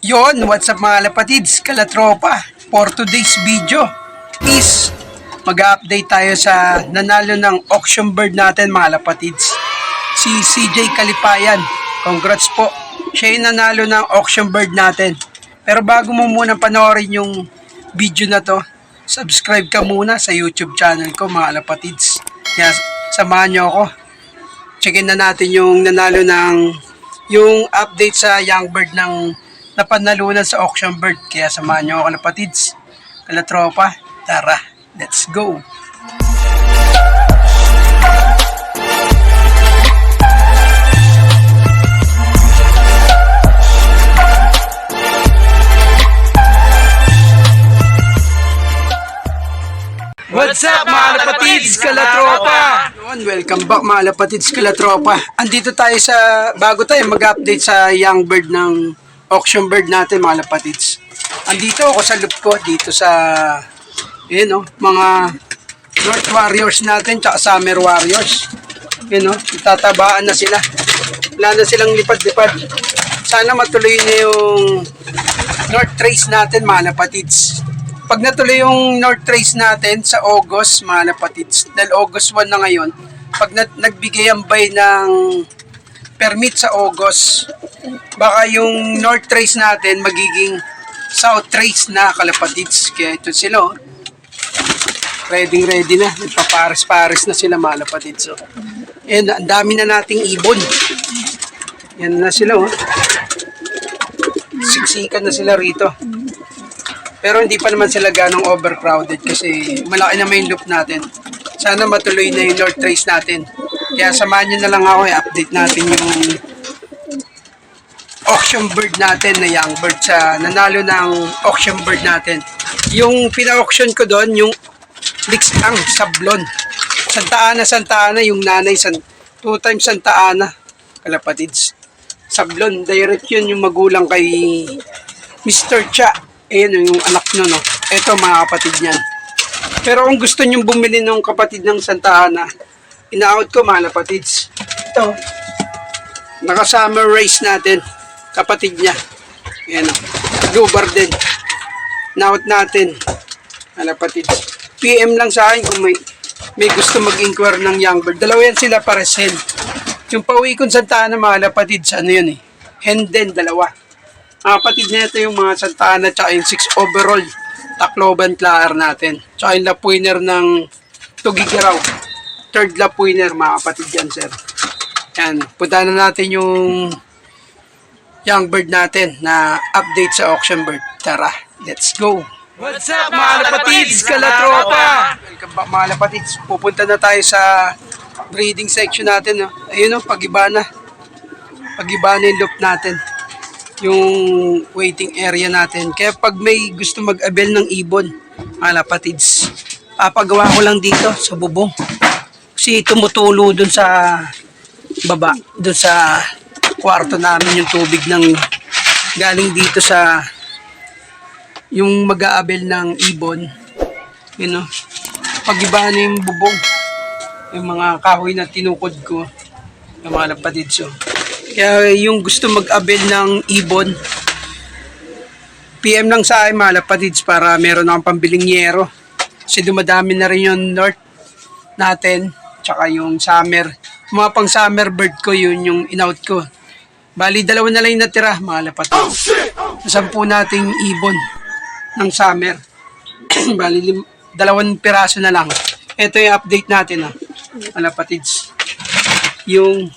Yon, what's up mga lapatids, kalatropa. For today's video is mag-update tayo sa nanalo ng auction bird natin mga lapatids. Si CJ Kalipayan. Congrats po. Siya yung nanalo ng auction bird natin. Pero bago mo muna panoorin yung video na to, subscribe ka muna sa YouTube channel ko mga lapatids. Kaya samahan nyo ako. Checkin na natin yung nanalo ng yung update sa young bird ng napanalunan sa auction bird. Kaya samahan nyo ako kalapatids, kalatropa. Tara, let's go! What's up mga lapatids, kalatropa? Welcome back mga lapatids, kalatropa. Andito tayo sa, bago tayo mag-update sa young bird ng auction bird natin mga lapatids. Andito ako sa loop ko, dito sa, yun o, mga North Warriors natin, tsaka Summer Warriors. Yun o, tatabaan na sila. Wala na silang lipad-lipad. Sana matuloy na yung North Trace natin mga lapatids. Pag natuloy yung North Trace natin sa August, mga lapatids, dahil August 1 na ngayon, pag nagbigay ang bay ng permit sa August, baka yung North Trace natin magiging South Trace na kalapatids. Kaya ito sila, oh. Ready na. Nagpapares-pares na sila mga lapatids. So, and ang dami na nating ibon. Yan na sila, oh. Siksikan na sila rito. Pero hindi pa naman sila ganong overcrowded kasi malaki na may loop natin. Sana matuloy na yung North Trace natin. Kaya samahan nyo na lang ako, i-update natin yung auction bird natin na young bird sa nanalo ng auction bird natin. Yung pina-auction ko doon, yung Lixang Sablon. Santa Ana yung nanay, 2 times Santa Ana, kalapatids. Sablon, direct yun yung magulang kay Mr. Cha. Ayan yung anak nyo, no? Ito mga kapatid niyan. Pero kung gusto nyo bumili ng kapatid ng Santa Ana, ina-out ko mga kapatids. Ito, naka-summer race natin, kapatid niya. Ayan o, Lubar din. Na-out natin, mga kapatids. PM lang sa akin kung may gusto mag-inquire ng young bird. Dalawa yan sila para hen. Yung pauwi-kon Santa Ana mga kapatids, ano yun eh? Hen din, dalawa. Kapatid na ito yung mga Santa Ana tsaka yung 6 overall Tacloban Claar natin. Tsaka yung lap winner ng Tugigaraw. Third lap winner mga kapatid yan, sir. Yan, punta na natin yung young bird natin na update sa auction bird. Tara, let's go! What's up mga lapatids, kalatropa? Welcome back mga lapatids. Pupunta na tayo sa breeding section natin. No? Ayun o, pag-iba na yung loop natin. Yung waiting area natin. Kaya pag may gusto mag-abel ng ibon, mga lapatids, papagawa ko lang dito sa bubong. Kasi tumutulo dun sa baba, dun sa kwarto namin yung tubig ng galing dito sa yung mag-aabel ng ibon. You know, pag-iba na yung bubong. Yung mga kahoy na tinukod ko, yung mga lapatids. So, kaya yung gusto mag-abel ng ibon, PM lang sa akin mga lapatids para meron akong pambiling yero. Kasi dumadami na rin yung north natin, tsaka yung summer. Mga pang summer bird ko, yun yung in-out ko. Bali, 2 na lang yung natira mga lapatids. 10 nating ibon ng summer. Bali, 2 piraso na lang. Ito yung update natin, mga lapatids. Yung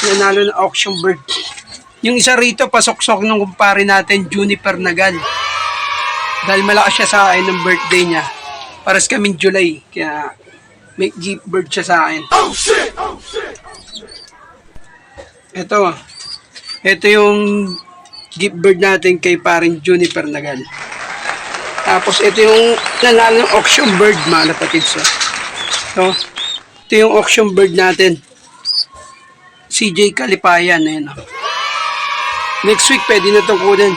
nanalo ng auction bird. Yung isa rito, pasok-sok nung kumpare natin, Juniper Nagal. Dahil malakas siya sa akin ng birthday niya. Paras kaming July. Kaya may gift bird siya sa akin. Ito yung gift bird natin kay paring Juniper Nagal. Tapos ito yung nanalo ng auction bird, mga lapatids. Ito yung auction bird natin. CJ Kalipayan, ayun. Next week, pwede na itong kunin.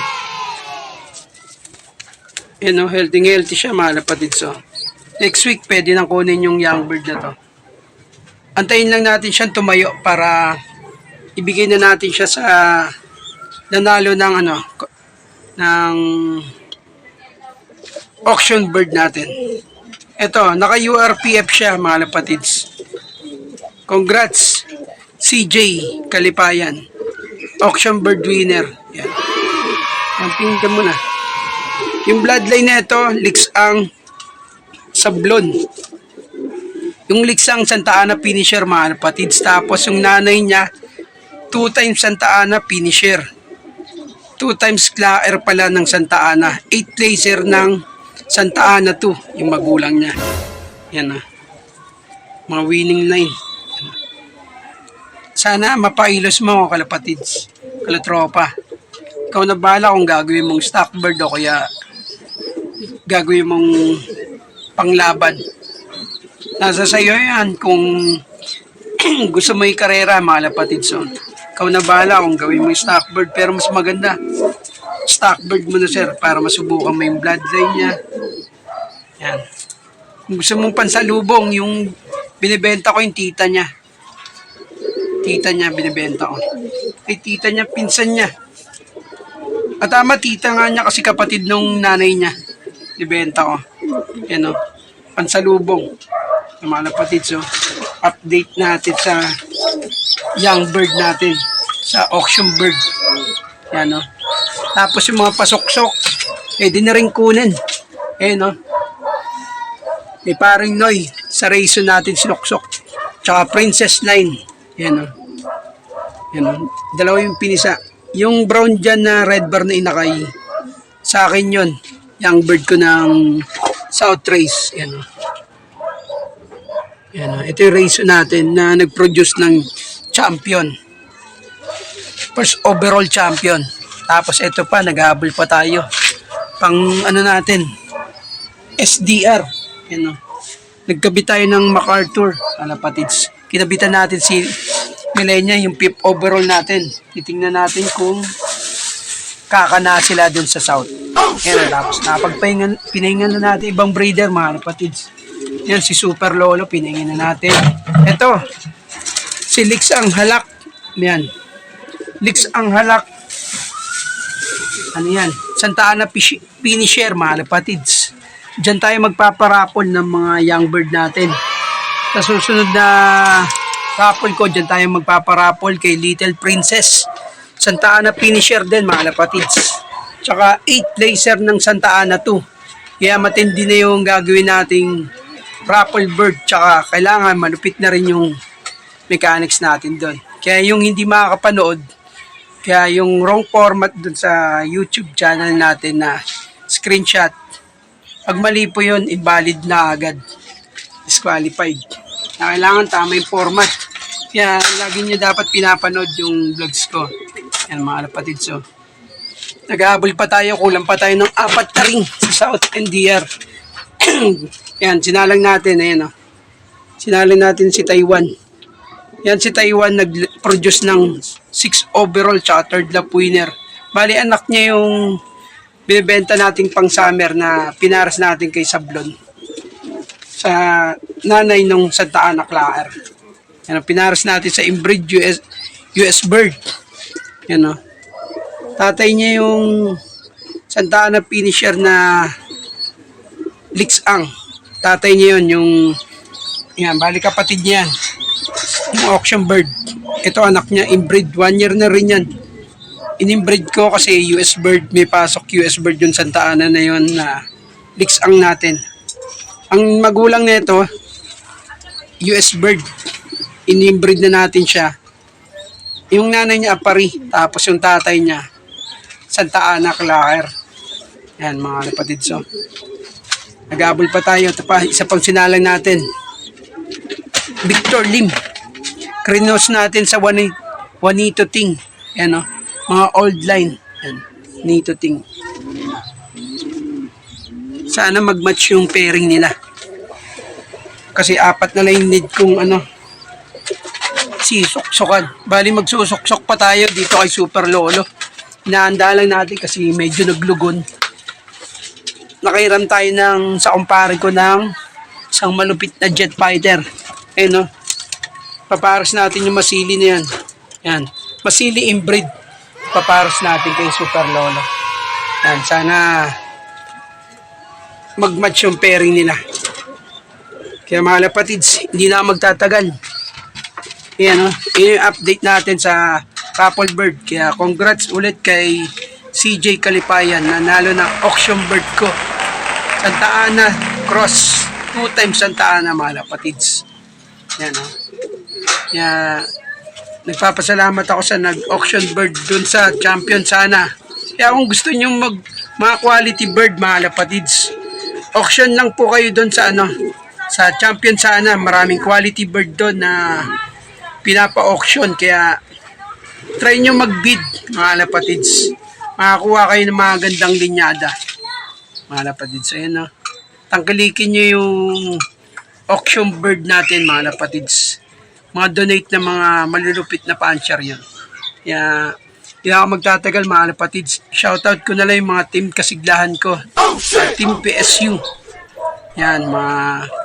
Ayan, healthy siya, mga lapatids. So, next week, pwede nang kunin yung young bird na to. Antayin lang natin siyang tumayo para ibigay na natin siya sa nanalo ng ano, ng auction bird natin. Ito, naka URPF siya mga kapatids. Congrats CJ Kalipayan. Auction bird winner. Yan. Tingnan mo na. Yung bloodline na ito, Liksang Sablon. Yung Liksang Santa Ana finisher mga kapatids. Tapos yung nanay niya, 2 times Santa Ana finisher. 2 times Claer pala ng Santa Ana. 8 laser ng Santa Ana 2, yung magulang niya. Yan na. Mga winning line. Sana mapailos mo, kalapatids, kalatropa. Ikaw na bahala kung gagawin mong stock bird o kaya gagawin mong panglaban. Nasa sayo yan kung gusto mo yung karera, mga kalapatids. So, ikaw na bahala kung gawin mong stock bird, pero mas maganda stock bird mo na, sir, para masubukan mo yung bloodline niya. Yan. Kung gusto mong pansalubong, yung binibenta ko yung tita niya. Tita niya binibenta ko. Ay, tita niya, pinsan niya. At tama, tita nga niya kasi kapatid nung nanay niya. Binibenta ko. Yan o. Pansalubong. Yung mga kapatid. So, update natin sa young bird natin. Sa auction bird. Yan o. Tapos yung mga pasoksok, di na rin kunin. No? May paring Noy sa raiso natin sinuksok. Tsaka Princess Line. Yan o. Yan o. Dalawa yung pinisa. Yung brown dyan na red bar na inakay, sa akin yun. Young bird ko ng South Race. Yan o. Yan o. Ito yung raiso natin na nag-produce ng champion. First overall champion. Tapos ito pa, naghahabol pa tayo. Pang ano natin, SDR. Yan o. Nagkabit tayo ng MacArthur, kalapatids. Kinabitan natin si Millennia, yung 5th overall natin. Titingnan natin kung kakana sila dun sa South. Yan, tapos pinahingan na natin ibang breeder, mga kalapatids. Yan, si Super Lolo, pinahingan na natin. Ito, si Liksang Halak. Yan. Liksang Halak. Ano yan? Santa Ana finisher, mga kalapatids. Diyan tayo magpaparapol ng mga young bird natin. Sa susunod na rapol ko, diyan tayo magpaparapol kay Little Princess. Santa Ana finisher din, mga kalapatids. Tsaka 8 laser ng Santa Ana 2. Kaya matindi na yung gagawin nating raffle bird. Tsaka kailangan malupit na rin yung mechanics natin doon. Kaya yung hindi makakapanood, kaya yung wrong format doon sa YouTube channel natin na screenshot, pag mali po yun, invalid na agad. Disqualified. Na kailangan tama yung format. Kaya lagi nyo dapat pinapanood yung vlogs ko. Yan, mga kapatid. So, nag-aabol pa tayo. Kulang pa tayo ng 4 na ring sa South NDR. Yan, sinalang natin. Ayan, oh. Sinalang natin si Taiwan. Yan, si Taiwan nag-produce ng 6 overall tsaka 3rd lap winner. Bali, anak niya yung binibenta nating pang summer na pinaras natin kay Sablon sa nanay nung Santa Ana Claer. Yan, pinaras natin sa inbreed US bird. Yan o. Tatay niya yung Santa Ana finisher na Liksang. Tatay niya yun, yung yan, bali kapatid niya yan. Yung auction bird. Ito anak niya, inbreed. 1 year na rin yan. Inimbreed ko kasi US bird, may pasok US bird yung Santa Ana na yun na Liksang natin. Ang magulang nito, US bird. Inimbreed na natin siya. Yung nanay niya Apari, tapos yung tatay niya Santa Ana Claer. Yan, mga kapatid. So, nag-aabol pa tayo. Ito pa, isa pang sinalang natin. Victor Lim. Krinos natin sa Juanito Ting. Yan, o. Mga old line. Yan. Nito Ting. Sana mag-match yung pairing nila. Kasi 4 na lang need kung sisok-sokan. Bali magsusok-sok pa tayo dito kay Super Lolo. Inaanda lang natin kasi medyo naglugon. Nakairam tayo sa kumpare ko ng isang malupit na jet fighter. Ayun, no? Paparas natin yung masili na yan. Yan. Masili inbreed. ipaparos natin kay Super Lolo. Yan, sana mag-match yung pairing nila. Kaya mga lapatids, hindi na magtatagal. Yan, yung update natin sa couple bird. Kaya congrats ulit kay CJ Kalipayan, nanalo ng auction bird ko. Santa Ana cross, 2 times Santa Ana mga lapatids. Yan, Kaya nagpapasalamat ako sa nag-auction bird dun sa champion sana. Kaya kung gusto nyo mga quality bird mga lapatids, auction lang po kayo dun sa sa champion sana. Maraming quality bird doon na pinapa-auction. Kaya try nyo mag-bid mga lapatids. Makakuha kayo ng mga gandang linyada mga lapatids. Ayan, tangkilikin nyo yung auction bird natin mga lapatids. Mga donate na mga malulupit na puncher yun. Kaya hindi ako magtatagal mga lapatids. Shoutout ko na lang yung mga team kasiglahan ko. Team PSU. Yan, mga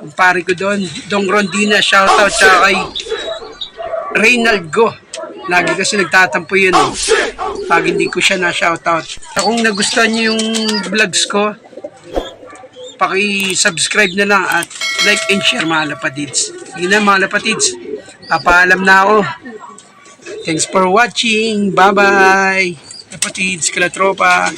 kumpare ko doon. Dong Rondina, shoutout sa kay Reynald Go. Lagi kasi nagtatampo yun. Pag hindi ko siya na shoutout. Kung nagustuhan niyo yung vlogs ko, paki-subscribe na lang at like and share mga lapatids. Sige na mga lapatids. Papaalam na ako. Thanks for watching. Bye-bye. Lapatids, kalatropa.